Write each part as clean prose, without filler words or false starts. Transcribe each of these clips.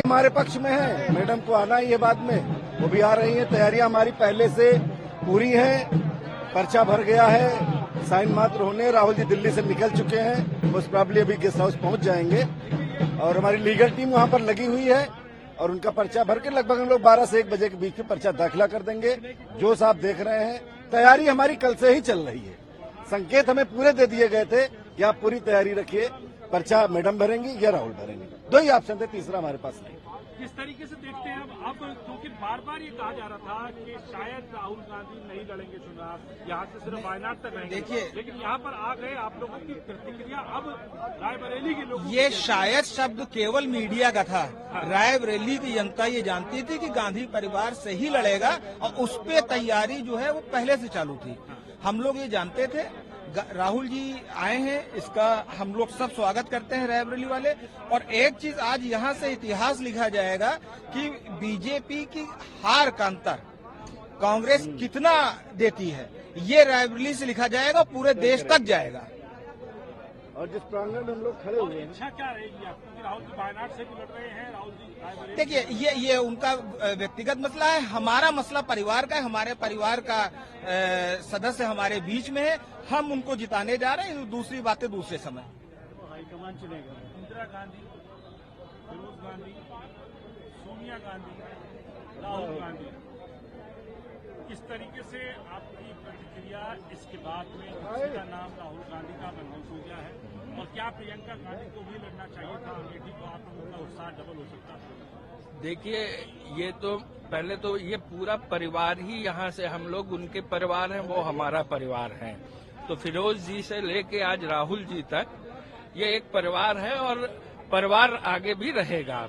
हमारे पक्ष में है। मैडम को आना ही है बाद में, वो भी आ रही है। तैयारियां हमारी पहले से पूरी है। पर्चा भर गया है, साइन मात्र होने। राहुल जी दिल्ली से निकल चुके हैं, मोस्ट प्रॉब्ली अभी गेस्ट हाउस पहुंच जाएंगे और हमारी लीगल टीम वहां पर लगी हुई है और उनका पर्चा भर के लगभग हम लोग 12 से 1 बजे के बीच में पर्चा दाखिला कर देंगे। जो साहब देख रहे हैं, तैयारी हमारी कल से ही चल रही है। संकेत हमें पूरे दे दिए गए थे कि आप पूरी तैयारी रखिए, पर्चा मैडम भरेंगी या राहुल भरेंगे। 2 ही ऑप्शन थे, तीसरा हमारे पास नहीं। किस तरीके से देखते हैं अब क्योंकि बार बार ये कहा जा रहा था कि शायद राहुल गांधी नहीं लड़ेंगे चुनाव, यहाँ से सिर्फ वायनाड तक रहेंगे, लेकिन यहाँ पर आ गए आप लोगों की प्रतिक्रिया। अब रायबरेली के लोग, ये शायद शब्द केवल मीडिया का था। रायबरेली की जनता ये जानती थी कि गांधी परिवार से ही लड़ेगा और उस पे तैयारी जो है वो पहले से चालू थी। हम लोग ये जानते थे। राहुल जी आए हैं, इसका हम लोग सब स्वागत करते हैं रायबरेली वाले। और एक चीज आज यहाँ से इतिहास लिखा जाएगा कि बीजेपी की हार का अंतर कांग्रेस कितना देती है, ये रायबरेली से लिखा जाएगा, पूरे देश तक जाएगा। और जिस प्रांगण में हम लोग खड़े हुए हैं, इच्छा क्या रहेगी आपकी? राहुल जी वायनाड से भी लड़ रहे हैं, राहुल जी रायबरेली। देखिए, ये उनका व्यक्तिगत मसला है। हमारा मसला परिवार का है। हमारे परिवार का सदस्य हमारे बीच में है, हम उनको जिताने जा रहे हैं। दूसरी बातें दूसरे समय। हाईकमान चलेगा। इंदिरा गांधी, फिरोज गांधी, सोनिया गांधी, राहुल गांधी, किस तरीके से आपकी प्रतिक्रिया इसके बाद में किसी का नाम राहुल गांधी का अनाउंस हो गया है, और क्या प्रियंका गांधी को भी लड़ना चाहिए था? अमेठी को आप लोगों का उत्साह डबल हो सकता था। देखिए, ये तो पहले तो ये पूरा परिवार ही यहाँ से, हम लोग उनके परिवार हैं, वो हमारा परिवार है। तो फिरोज जी से लेके आज राहुल जी तक ये एक परिवार है और परिवार आगे भी रहेगा।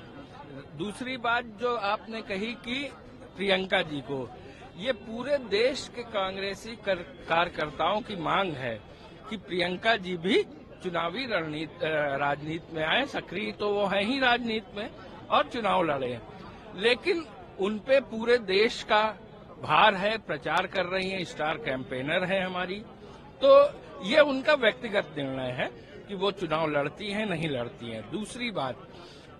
दूसरी बात जो आपने कही कि प्रियंका जी को, ये पूरे देश के कांग्रेसी कार्यकर्ताओं की मांग है कि प्रियंका जी भी चुनावी राजनीति में आए। सक्रिय तो वो है ही राजनीति में और चुनाव लड़े, लेकिन उनपे पूरे देश का भार है। प्रचार कर रही हैं, स्टार कैंपेनर है हमारी। तो ये उनका व्यक्तिगत निर्णय है कि वो चुनाव लड़ती हैं नहीं लड़ती हैं। दूसरी बात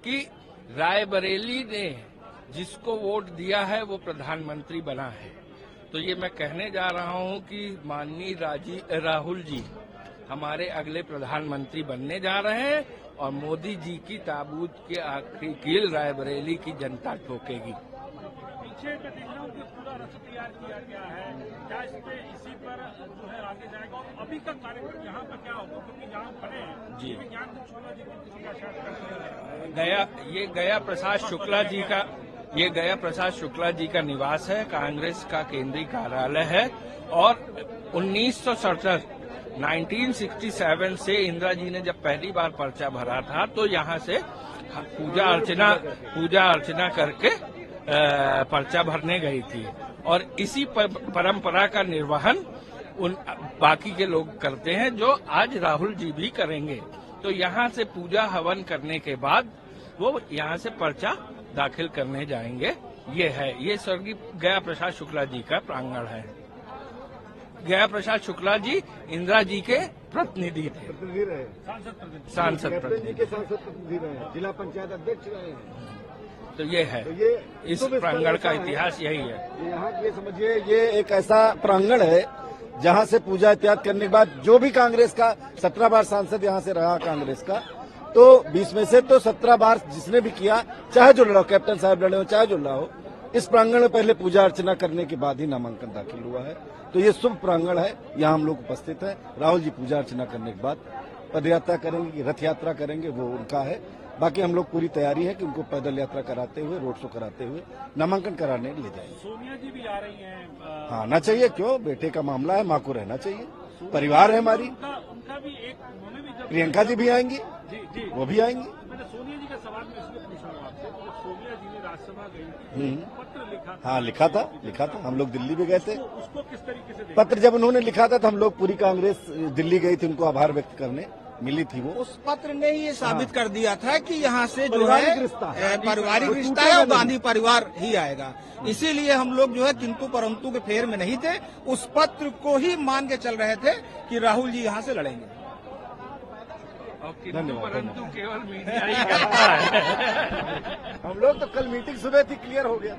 कि रायबरेली ने जिसको वोट दिया है वो प्रधानमंत्री बना है। तो ये मैं कहने जा रहा हूं कि माननीय राहुल जी हमारे अगले प्रधानमंत्री बनने जा रहे हैं और मोदी जी की ताबूत के आखिरी कील रायबरेली की जनता ठोकेगी। पीछे का देख रहा हूँ कि पूरा रथ तैयार किया गया है, क्या इसी पर जो है आगे जाएगा? और अभी का कार्यक्रम यहाँ पर क्या होगा, क्योंकि यहाँ खड़े हैं जी, ज्ञान शुक्ला जी की ये गया प्रसाद शुक्ला जी का, ये गया प्रसाद शुक्ला जी का निवास है, कांग्रेस का केंद्रीय कार्यालय है। और 1967 से इंदिरा जी ने जब पहली बार पर्चा भरा था तो यहाँ से पूजा अर्चना करके पर्चा भरने गई थी। और इसी परंपरा का निर्वहन उन बाकी के लोग करते हैं, जो आज राहुल जी भी करेंगे। तो यहाँ से पूजा हवन करने के बाद वो यहाँ से पर्चा दाखिल करने जाएंगे। ये स्वर्गीय गया प्रसाद शुक्ला जी का प्रांगण है। गया प्रसाद शुक्ला जी इंदिरा जी के प्रतिनिधि थे, प्रतिनिधि रहे, सांसद प्रतिनिधि के सांसद प्रतिनिधि रहे, जिला पंचायत अध्यक्ष रहे। तो ये है, तो ये इस प्रांगण का इतिहास यही है। यहाँ ये समझिए, ये एक ऐसा प्रांगण है जहाँ से पूजा इत्यादि करने के बाद जो भी कांग्रेस का 17 बार सांसद यहाँ से रहा कांग्रेस का, तो 20 में से तो 17 बार जिसने भी किया, चाहे जो लड़ा हो, कैप्टन साहब लड़े हो चाहे जो लड़ा हो, इस प्रांगण में पहले पूजा अर्चना करने के बाद ही नामांकन दाखिल हुआ है। तो ये शुभ प्रांगण है, यहाँ हम लोग उपस्थित हैं। राहुल जी पूजा अर्चना करने के बाद पदयात्रा करेंगे, रथ यात्रा करेंगे, वो उनका है। बाकी हम लोग पूरी तैयारी है कि उनको पैदल यात्रा कराते हुए, रोड शो कराते हुए नामांकन कराने ले जाएंगे। सोनिया जी भी आ रही हैं। हाँ, आना चाहिए, क्यों, बेटे का मामला है, माँ को रहना चाहिए, परिवार है हमारी। उनका भी एक, उन्होंने भी, प्रियंका जी भी आएंगी, जी वो भी आएंगी। मैंने सोनिया जी का सवाल मैं इसलिए पूछ रहा हूँ आपसे, तो सोनिया जी ने राज्यसभा गई थी, पत्र लिखा था। हाँ, लिखा था। हम लोग दिल्ली भी गए थे। उसको किस तरीके से पत्र जब उन्होंने लिखा था तो हम लोग पूरी कांग्रेस दिल्ली गई थी, उनको आभार व्यक्त करने मिली थी। वो उस पत्र ने ही ये साबित कर दिया था कि यहाँ से जो है पारिवारिक रिश्ता टूटेगा है और नहीं। गांधी परिवार ही आएगा। इसीलिए हम लोग जो है किंतु परंतु के फेर में नहीं थे, उस पत्र को ही मान के चल रहे थे कि राहुल जी यहाँ से लड़ेंगे। और किंतु परंतु केवल मीडिया ही करता है। लोग तो कल मीटिंग सुबह थी, क्लियर हो गया।